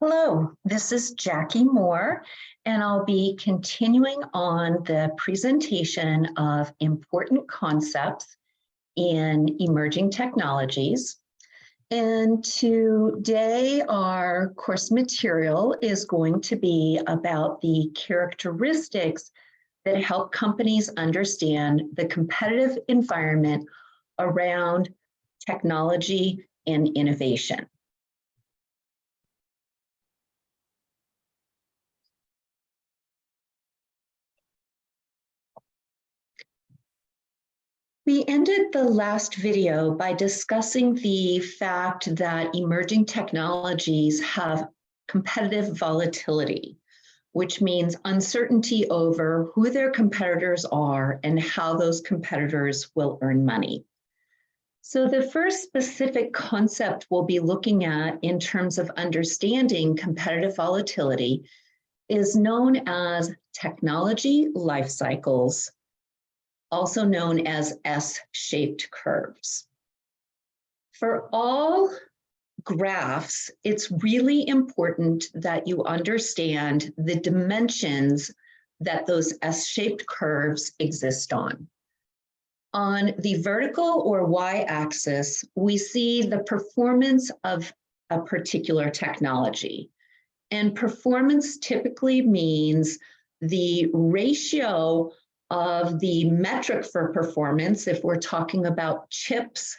Hello, this is Jakki Mohr, and I'll be continuing on the presentation of important concepts in emerging technologies. And today our course material is going to be about the characteristics that help companies understand the competitive environment around technology and innovation. We ended the last video by discussing the fact that emerging technologies have competitive volatility, which means uncertainty over who their competitors are and how those competitors will earn money. So the first specific concept we'll be looking at in terms of understanding competitive volatility is known as technology life cycles, also known as S-shaped curves. For all graphs, it's really important that you understand the dimensions that those S-shaped curves exist on. On the vertical or Y-axis, we see the performance of a particular technology. And performance typically means the ratio of the metric for performance. If we're talking about chips,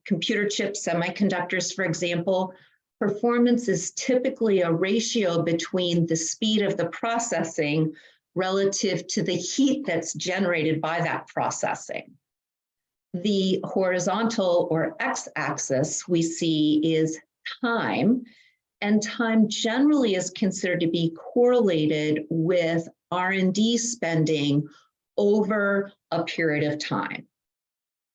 computer chips, semiconductors, for example, performance is typically a ratio between the speed of the processing relative to the heat that's generated by that processing. The horizontal or x-axis we see is time, and time generally is considered to be correlated with R&D spending over a period of time.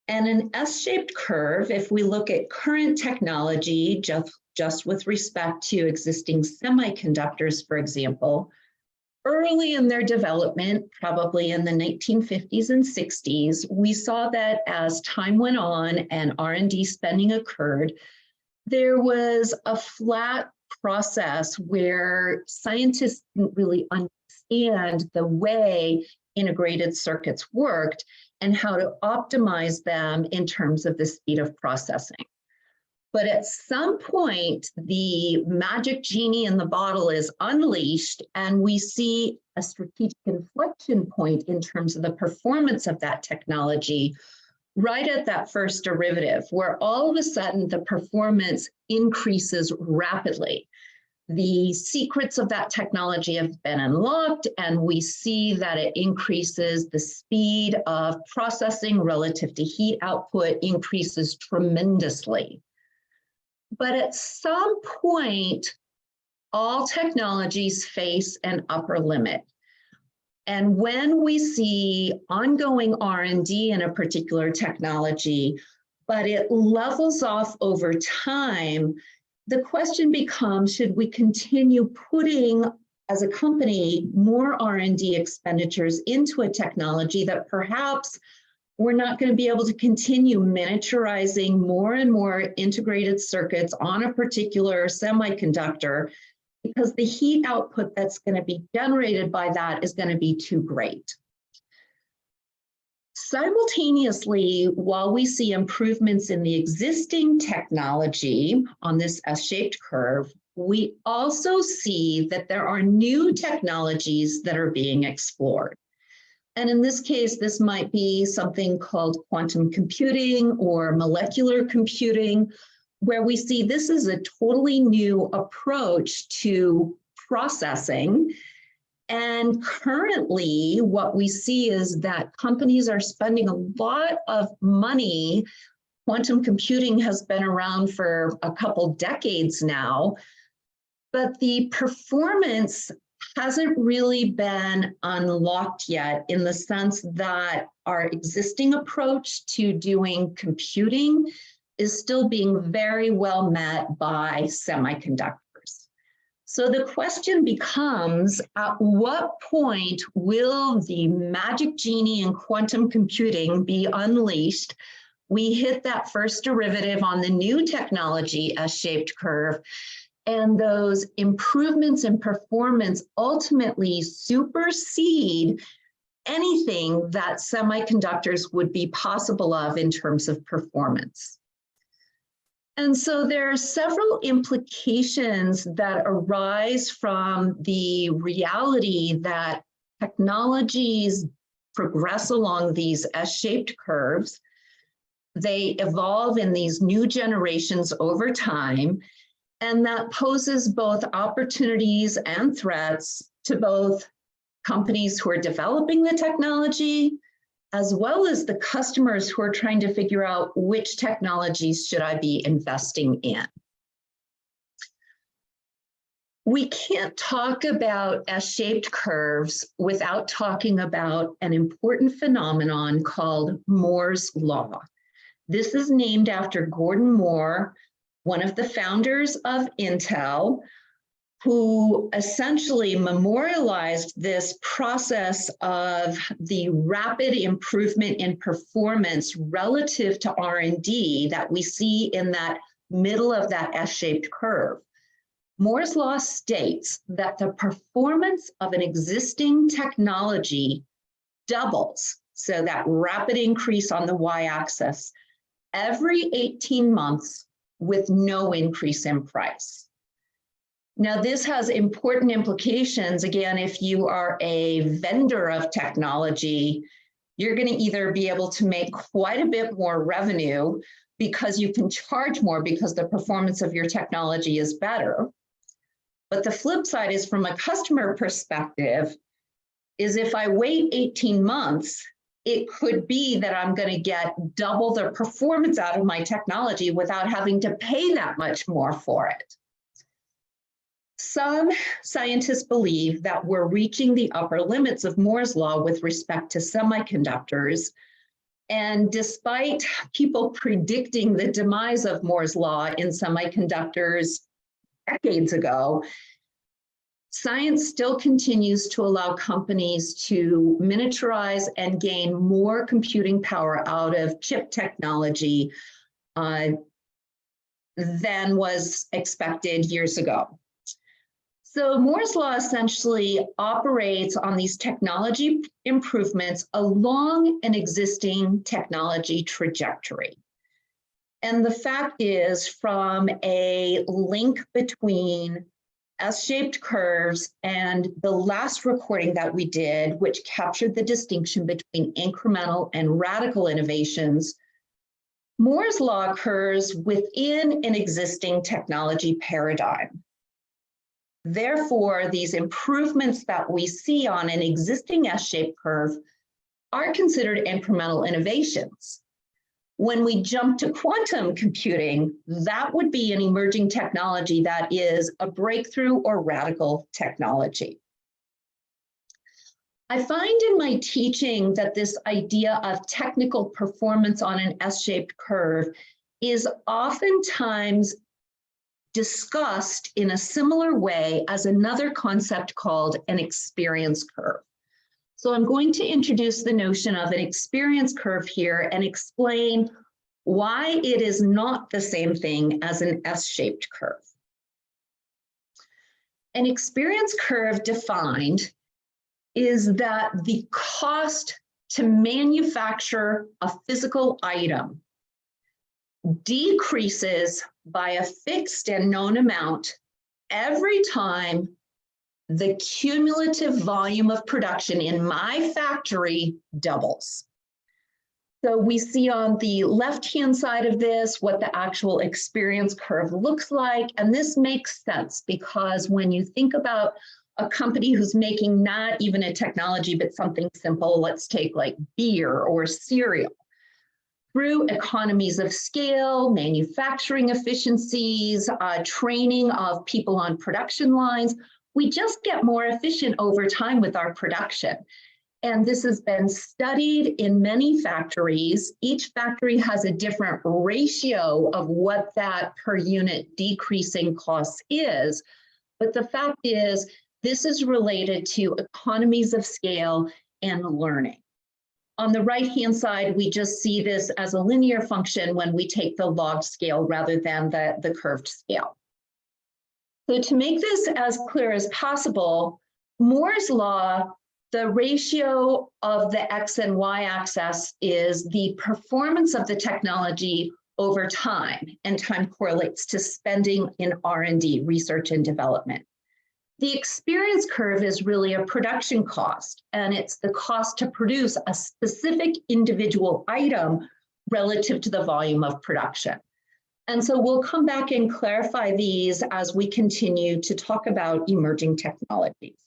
And an S-shaped curve, if we look at current technology, just with respect to existing semiconductors, for example, early in their development, probably in the 1950s and 60s, we saw that as time went on and R&D spending occurred, there was a flat process where scientists didn't really understand the way integrated circuits worked and how to optimize them in terms of the speed of processing. But at some point, the magic genie in the bottle is unleashed, and we see a strategic inflection point in terms of the performance of that technology right at that first derivative, where all of a sudden the performance increases rapidly. The secrets of that technology have been unlocked, and we see that it increases the speed of processing relative to heat output, increases tremendously. But at some point, all technologies face an upper limit. And when we see ongoing R&D in a particular technology, but it levels off over time, the question becomes, should we continue putting, as a company, more R&D expenditures into a technology that perhaps we're not going to be able to continue miniaturizing more and more integrated circuits on a particular semiconductor because the heat output that's going to be generated by that is going to be too great. Simultaneously, while we see improvements in the existing technology on this S-shaped curve, we also see that there are new technologies that are being explored. And in this case, this might be something called quantum computing or molecular computing, where we see this is a totally new approach to processing. And currently, what we see is that companies are spending a lot of money. Quantum computing has been around for a couple decades now, but the performance hasn't really been unlocked yet in the sense that our existing approach to doing computing is still being very well met by semiconductors. So the question becomes, at what point will the magic genie in quantum computing be unleashed? We hit that first derivative on the new technology, S-shaped curve, And those improvements in performance ultimately supersede anything that semiconductors would be possible of in terms of performance. And so there are several implications that arise from the reality that technologies progress along these S-shaped curves. They evolve in these new generations over time, and that poses both opportunities and threats to both companies who are developing the technology, as well as the customers who are trying to figure out which technologies should I be investing in. We can't talk about S-shaped curves without talking about an important phenomenon called Mohr's law. This is named after Gordon Mohr, one of the founders of Intel, who essentially memorialized this process of the rapid improvement in performance relative to R&D that we see in that middle of that S-shaped curve. Mohr's law states that the performance of an existing technology doubles, so that rapid increase on the y-axis, every 18 months with no increase in price. Now, this has important implications. Again, if you are a vendor of technology, you're going to either be able to make quite a bit more revenue because you can charge more because the performance of your technology is better. But the flip side is, from a customer perspective, is if I wait 18 months, it could be that I'm going to get double the performance out of my technology without having to pay that much more for it. Some scientists believe that we're reaching the upper limits of Mohr's law with respect to semiconductors. And despite people predicting the demise of Mohr's law in semiconductors decades ago, science still continues to allow companies to miniaturize and gain more computing power out of chip technology than was expected years ago. So Mohr's law essentially operates on these technology improvements along an existing technology trajectory. And the fact is, from a link between S-shaped curves and the last recording that we did, which captured the distinction between incremental and radical innovations, Mohr's law occurs within an existing technology paradigm. Therefore, these improvements that we see on an existing S-shaped curve are considered incremental innovations. When we jump to quantum computing, that would be an emerging technology that is a breakthrough or radical technology. I find in my teaching that this idea of technical performance on an S-shaped curve is oftentimes discussed in a similar way as another concept called an experience curve. So I'm going to introduce the notion of an experience curve here and explain why it is not the same thing as an S-shaped curve. An experience curve defined is that the cost to manufacture a physical item decreases by a fixed and known amount every time the cumulative volume of production in my factory doubles. So we see on the left-hand side of this what the actual experience curve looks like. And this makes sense because when you think about a company who's making not even a technology, but something simple, let's take like beer or cereal. Through economies of scale, manufacturing efficiencies, training of people on production lines, we just get more efficient over time with our production. And this has been studied in many factories. Each factory has a different ratio of what that per unit decreasing cost is. But the fact is, this is related to economies of scale and learning. On the right-hand side, we just see this as a linear function when we take the log scale rather than the curved scale. So to make this as clear as possible, Mohr's law, the ratio of the X and Y axis is the performance of the technology over time, and time correlates to spending in R&D, research and development. The experience curve is really a production cost, and it's the cost to produce a specific individual item relative to the volume of production. And so we'll come back and clarify these as we continue to talk about emerging technologies.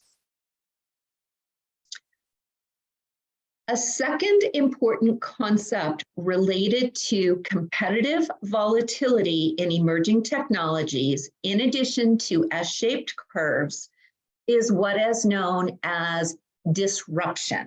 A second important concept related to competitive volatility in emerging technologies, in addition to S-shaped curves, is what is known as disruption.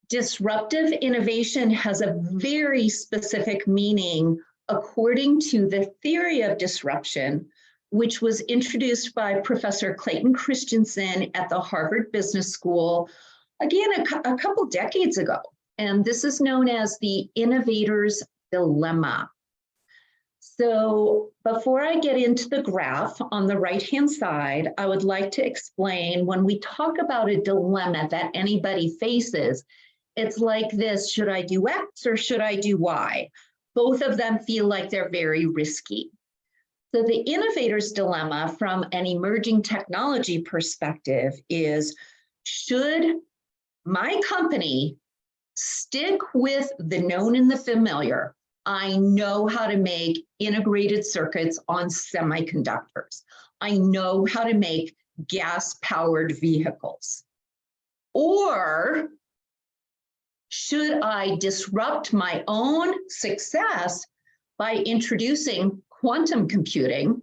Disruptive innovation has a very specific meaning according to the theory of disruption, which was introduced by Professor Clayton Christensen at the Harvard Business School, again, a couple decades ago. And this is known as the innovator's dilemma. So before I get into the graph on the right-hand side, I would like to explain when we talk about a dilemma that anybody faces, it's like this: should I do X or should I do Y? Both of them feel like they're very risky. So the innovator's dilemma from an emerging technology perspective is, should my company stick with the known and the familiar? I know how to make integrated circuits on semiconductors. I know how to make gas-powered vehicles. Or should I disrupt my own success by introducing quantum computing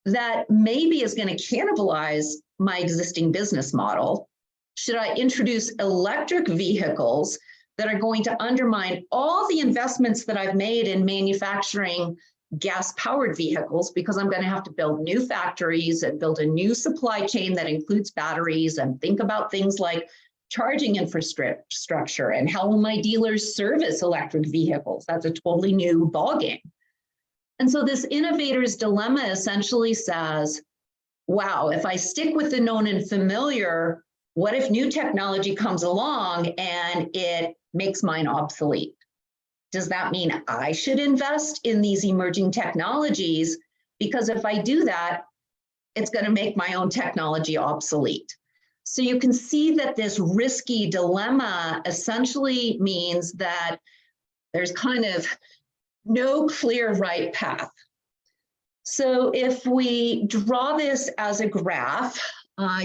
that maybe is going to cannibalize my existing business model? Should I introduce electric vehicles that are going to undermine all the investments that I've made in manufacturing gas-powered vehicles, because I'm going to have to build new factories and build a new supply chain that includes batteries, and think about things like charging infrastructure and how will my dealers service electric vehicles? That's a totally new ballgame. And so this innovator's dilemma essentially says, wow, if I stick with the known and familiar, what if new technology comes along and it makes mine obsolete? Does that mean I should invest in these emerging technologies? Because if I do that, it's going to make my own technology obsolete. So you can see that this risky dilemma essentially means that there's kind of no clear right path. So if we draw this as a graph,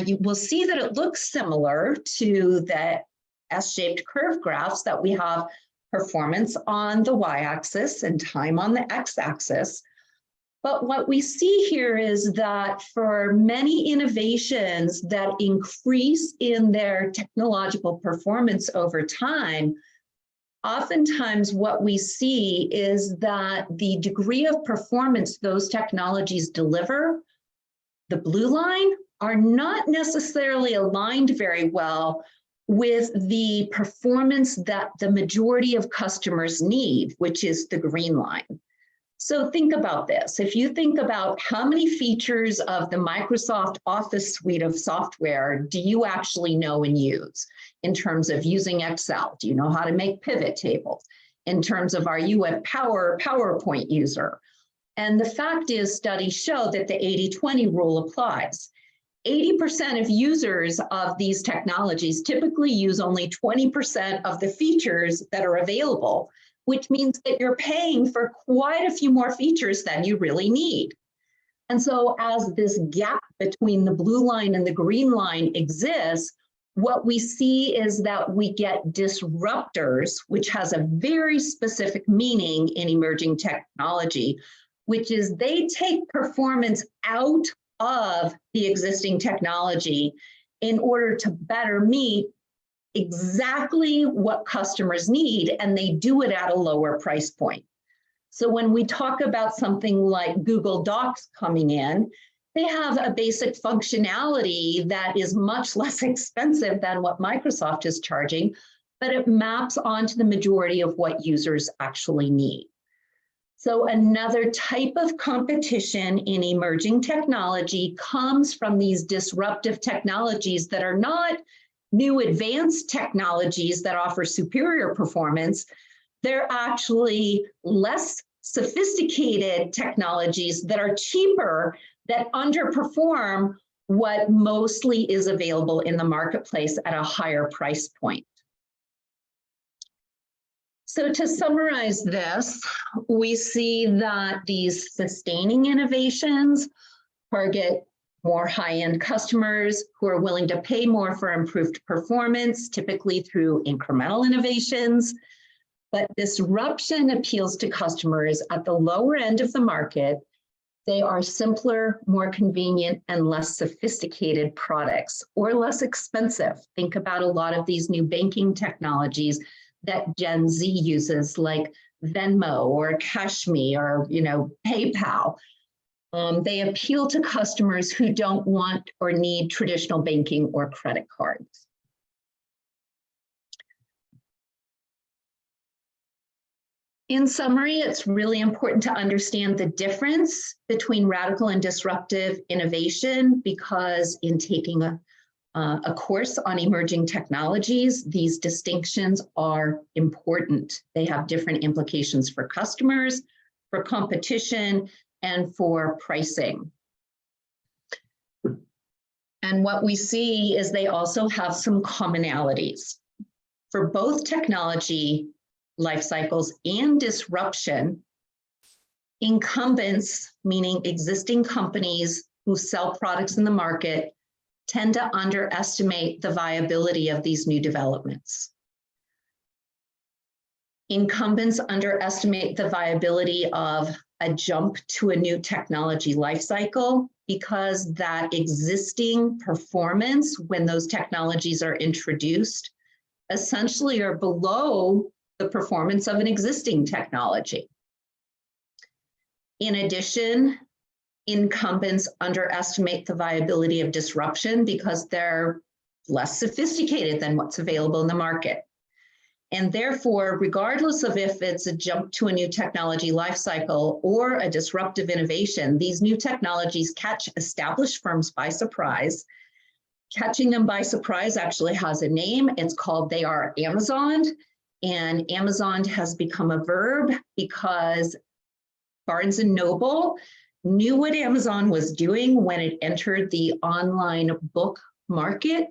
you will see that it looks similar to the S-shaped curve graphs that we have performance on the y-axis and time on the x-axis. But what we see here is that for many innovations that increase in their technological performance over time, oftentimes what we see is that the degree of performance those technologies deliver, the blue line, are not necessarily aligned very well with the performance that the majority of customers need, which is the green line. So think about this. If you think about how many features of the Microsoft Office suite of software do you actually know and use in terms of using Excel? Do you know how to make pivot tables? In terms of, are you a PowerPoint user? And the fact is, studies show that the 80-20 rule applies. 80% of users of these technologies typically use only 20% of the features that are available, which means that you're paying for quite a few more features than you really need. And so as this gap between the blue line and the green line exists, what we see is that we get disruptors, which has a very specific meaning in emerging technology, which is they take performance out of the existing technology in order to better meet exactly what customers need, and they do it at a lower price point. So when we talk about something like Google Docs coming in, they have a basic functionality that is much less expensive than what Microsoft is charging, but it maps onto the majority of what users actually need. So another type of competition in emerging technology comes from these disruptive technologies that are not new advanced technologies that offer superior performance. They're actually less sophisticated technologies that are cheaper, that underperform what mostly is available in the marketplace at a higher price point. So to summarize this, we see that these sustaining innovations target more high-end customers who are willing to pay more for improved performance, typically through incremental innovations. But disruption appeals to customers at the lower end of the market. They are simpler, more convenient, and less sophisticated products, or less expensive. Think about a lot of these new banking technologies that Gen Z uses, like Venmo or Cashme or PayPal. They appeal to customers who don't want or need traditional banking or credit cards. In summary, it's really important to understand the difference between radical and disruptive innovation, because in taking a course on emerging technologies, these distinctions are important. They have different implications for customers, for competition, and for pricing. And what we see is they also have some commonalities. For both technology life cycles and disruption, incumbents, meaning existing companies who sell products in the market, tend to underestimate the viability of these new developments. Incumbents underestimate the viability of a jump to a new technology life cycle because that existing performance when those technologies are introduced essentially are below the performance of an existing technology. In addition, incumbents underestimate the viability of disruption because they're less sophisticated than what's available in the market. And therefore, regardless of if it's a jump to a new technology life cycle or a disruptive innovation, these new technologies catch established firms by surprise. Catching them by surprise actually has a name. It's called they are Amazoned. And Amazoned has become a verb because Barnes & Noble knew what Amazon was doing when it entered the online book market.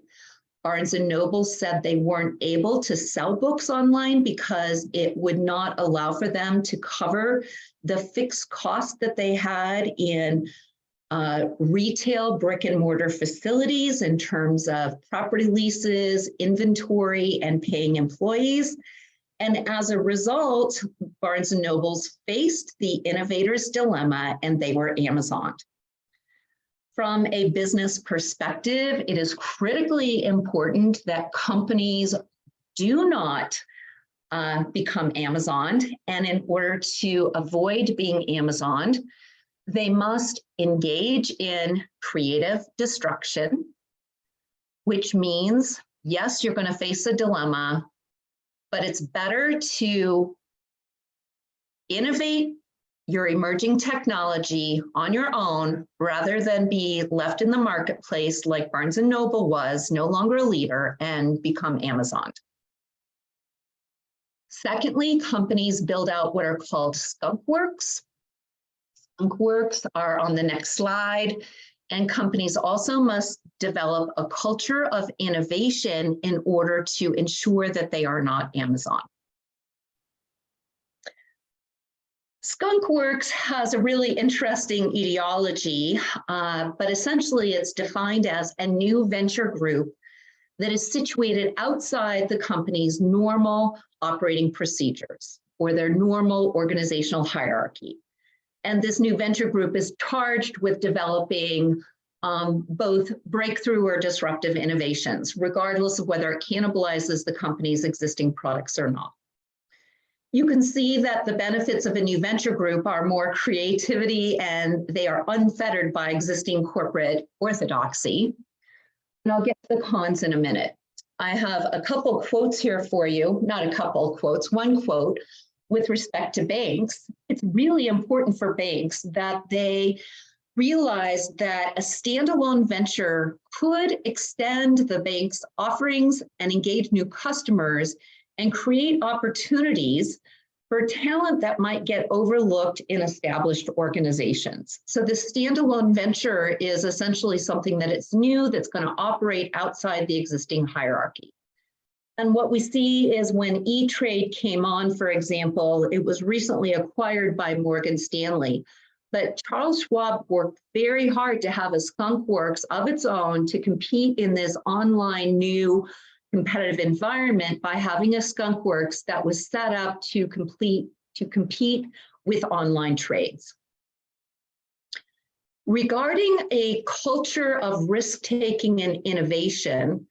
Barnes & Noble said they weren't able to sell books online because it would not allow for them to cover the fixed cost that they had in retail brick and mortar facilities in terms of property leases, inventory, and paying employees. And as a result, Barnes & Noble's faced the innovator's dilemma, and they were Amazoned. From a business perspective, it is critically important that companies do not become Amazoned. And in order to avoid being Amazoned, they must engage in creative destruction, which means, yes, you're going to face a dilemma, but it's better to innovate your emerging technology on your own rather than be left in the marketplace like Barnes & Noble was, no longer a leader, and become Amazoned. Secondly, companies build out what are called skunk works. Skunk works are on the next slide, and companies also must develop a culture of innovation in order to ensure that they are not Amazon. Skunk Works has a really interesting etiology, but essentially it's defined as a new venture group that is situated outside the company's normal operating procedures or their normal organizational hierarchy. And this new venture group is charged with developing both breakthrough or disruptive innovations, regardless of whether it cannibalizes the company's existing products or not. You can see that the benefits of a new venture group are more creativity, and they are unfettered by existing corporate orthodoxy. And I'll get to the cons in a minute. I have a couple quotes here for you, not a couple quotes, one quote with respect to banks, it's really important for banks that they realize that a standalone venture could extend the bank's offerings and engage new customers and create opportunities for talent that might get overlooked in established organizations. So this standalone venture is essentially something that it's new, that's going to operate outside the existing hierarchy. And what we see is when E-Trade came on, for example, it was recently acquired by Morgan Stanley. But Charles Schwab worked very hard to have a skunk works of its own to compete in this online new competitive environment by having a skunk works that was set up to compete with online trades. Regarding a culture of risk-taking and innovation,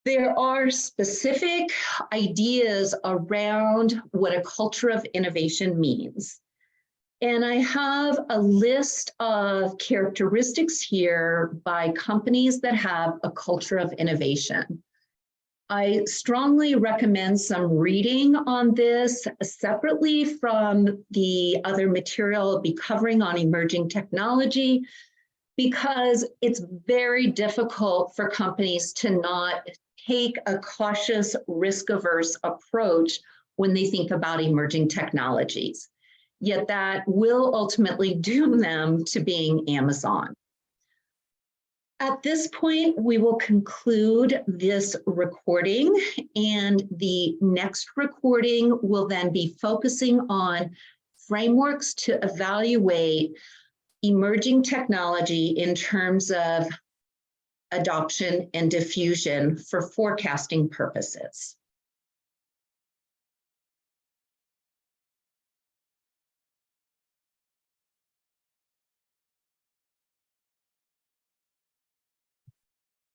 there are specific ideas around what a culture of innovation means. And I have a list of characteristics here by companies that have a culture of innovation. I strongly recommend some reading on this separately from the other material I'll be covering on emerging technology, because it's very difficult for companies to not take a cautious, risk-averse approach when they think about emerging technologies. Yet that will ultimately doom them to being Amazon. At this point, we will conclude this recording, and the next recording will then be focusing on frameworks to evaluate emerging technology in terms of adoption and diffusion for forecasting purposes.